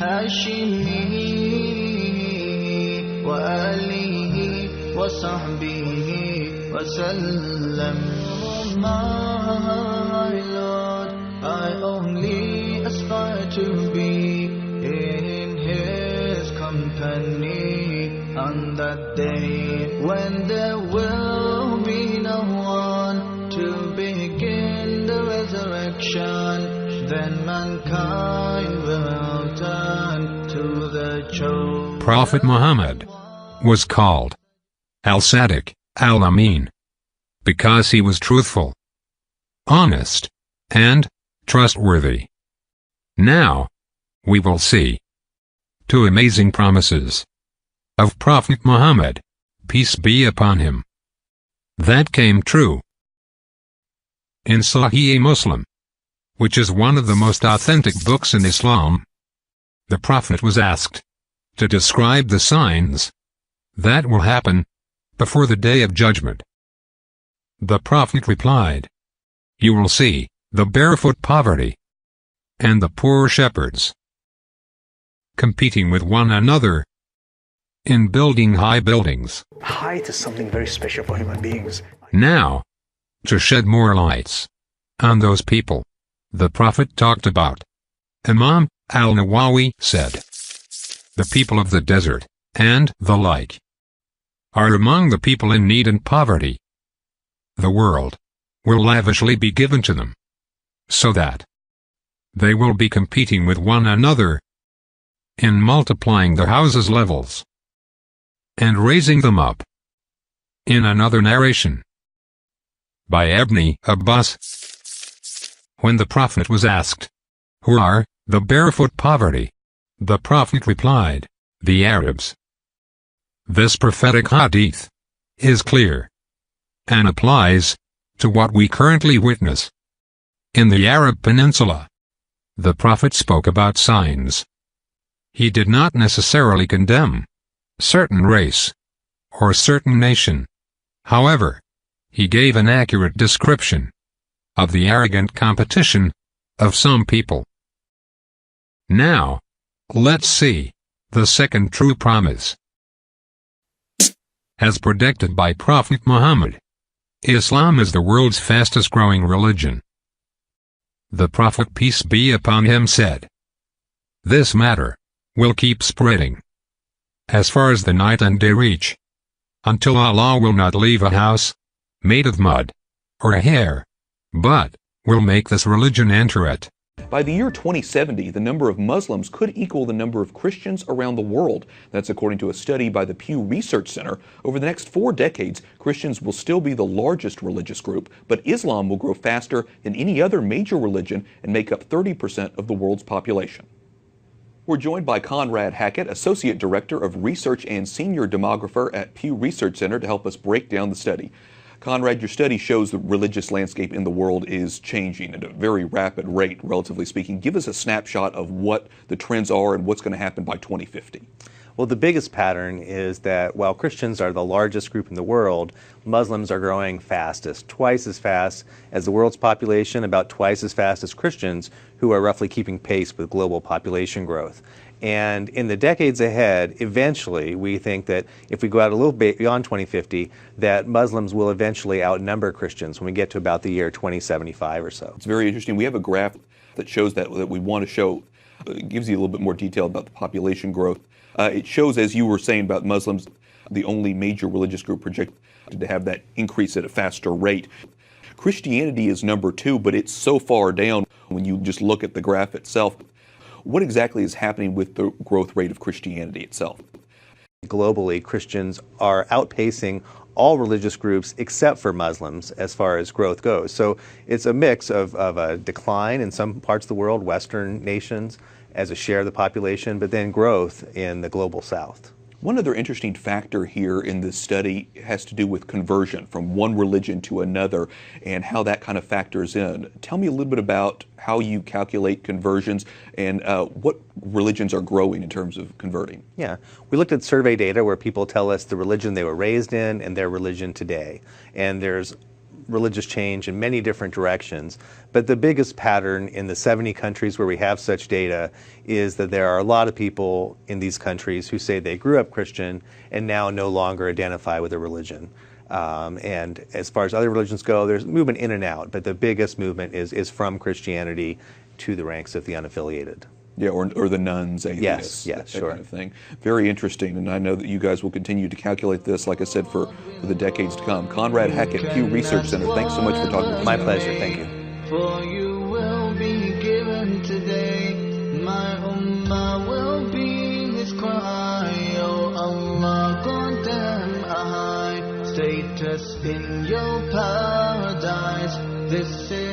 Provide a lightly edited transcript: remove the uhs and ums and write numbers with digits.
هاشمي وآله وصحبه وسلم. My Lord, I only aspire to be in His company on that day when there will be no one to begin the resurrection. Then mankind will turn to the chosen. Prophet Muhammad was called Al-Sadiq, Al-Amin, because he was truthful, honest, and trustworthy. Now, we will see two amazing promises of Prophet Muhammad, peace be upon him, that came true. In Sahih Muslim, which is one of the most authentic books in Islam, the Prophet was asked to describe the signs that will happen before the day of judgment. The Prophet replied, "You will see the barefoot poverty and the poor shepherds competing with one another in building high buildings." Height is something very special for human beings. Now, to shed more lights on those people, the Prophet talked about. Imam al-Nawawi said, "The people of the desert and the like are among the people in need and poverty. The world will lavishly be given to them, so that they will be competing with one another in multiplying the houses' levels and raising them up." In another narration by Ibn Abbas, when the Prophet was asked, "Who are the barefoot poverty?" the Prophet replied, "The Arabs." This prophetic hadith is clear and applies to what we currently witness. In the Arab Peninsula, the Prophet spoke about signs. He did not necessarily condemn certain race or certain nation. However, he gave an accurate description of the arrogant competition of some people. Now, let's see the second true promise. As predicted by Prophet Muhammad, Islam is the world's fastest growing religion. The Prophet, peace be upon him, said, "This matter will keep spreading as far as the night and day reach, until Allah will not leave a house made of mud or a hair, but will make this religion enter it." By the year 2070, the number of Muslims could equal the number of Christians around the world. That's according to a study by the Pew Research Center. Over the next 4 decades, Christians will still be the largest religious group, but Islam will grow faster than any other major religion and make up 30% of the world's population. We're joined by Conrad Hackett, Associate Director of Research and Senior Demographer at Pew Research Center, to help us break down the study. Conrad, your study shows the religious landscape in the world is changing at a very rapid rate, relatively speaking. Give us a snapshot of what the trends are and what's going to happen by 2050. Well, the biggest pattern is that while Christians are the largest group in the world, Muslims are growing fastest, twice as fast as the world's population, about twice as fast as Christians, who are roughly keeping pace with global population growth. And in the decades ahead, eventually, we think that if we go out a little bit beyond 2050, that Muslims will eventually outnumber Christians when we get to about the year 2075 or so. It's very interesting. We have a graph that shows that we want to show. It gives you a little bit more detail about the population growth. It shows, as you were saying about Muslims, the only major religious group projected to have that increase at a faster rate. Christianity is number 2, but it's so far down when you just look at the graph itself. What exactly is happening with the growth rate of Christianity itself? Globally, Christians are outpacing all religious groups except for Muslims as far as growth goes. So it's a mix of a decline in some parts of the world, Western nations, as a share of the population, but then growth in the global South. One other interesting factor here in this study has to do with conversion from one religion to another and how that kind of factors in. Tell me a little bit about how you calculate conversions and what religions are growing in terms of converting. Yeah, we looked at survey data where people tell us the religion they were raised in and their religion today. And there's religious change in many different directions. But the biggest pattern in the 70 countries where we have such data is that there are a lot of people in these countries who say they grew up Christian and now no longer identify with a religion. And as far as other religions go, there's movement in and out, but the biggest movement is from Christianity to the ranks of the unaffiliated. Yeah, or the nuns, atheists, yes, that sure. kind of thing. Very interesting, and I know that you guys will continue to calculate this, like I said, for the decades to come. Conrad Hackett, Pew Research Center, thanks so much for talking with us. My pleasure, thank you. For you will be given today, my ummah will be his cry. Oh Allah, grant them a high status in your paradise. This is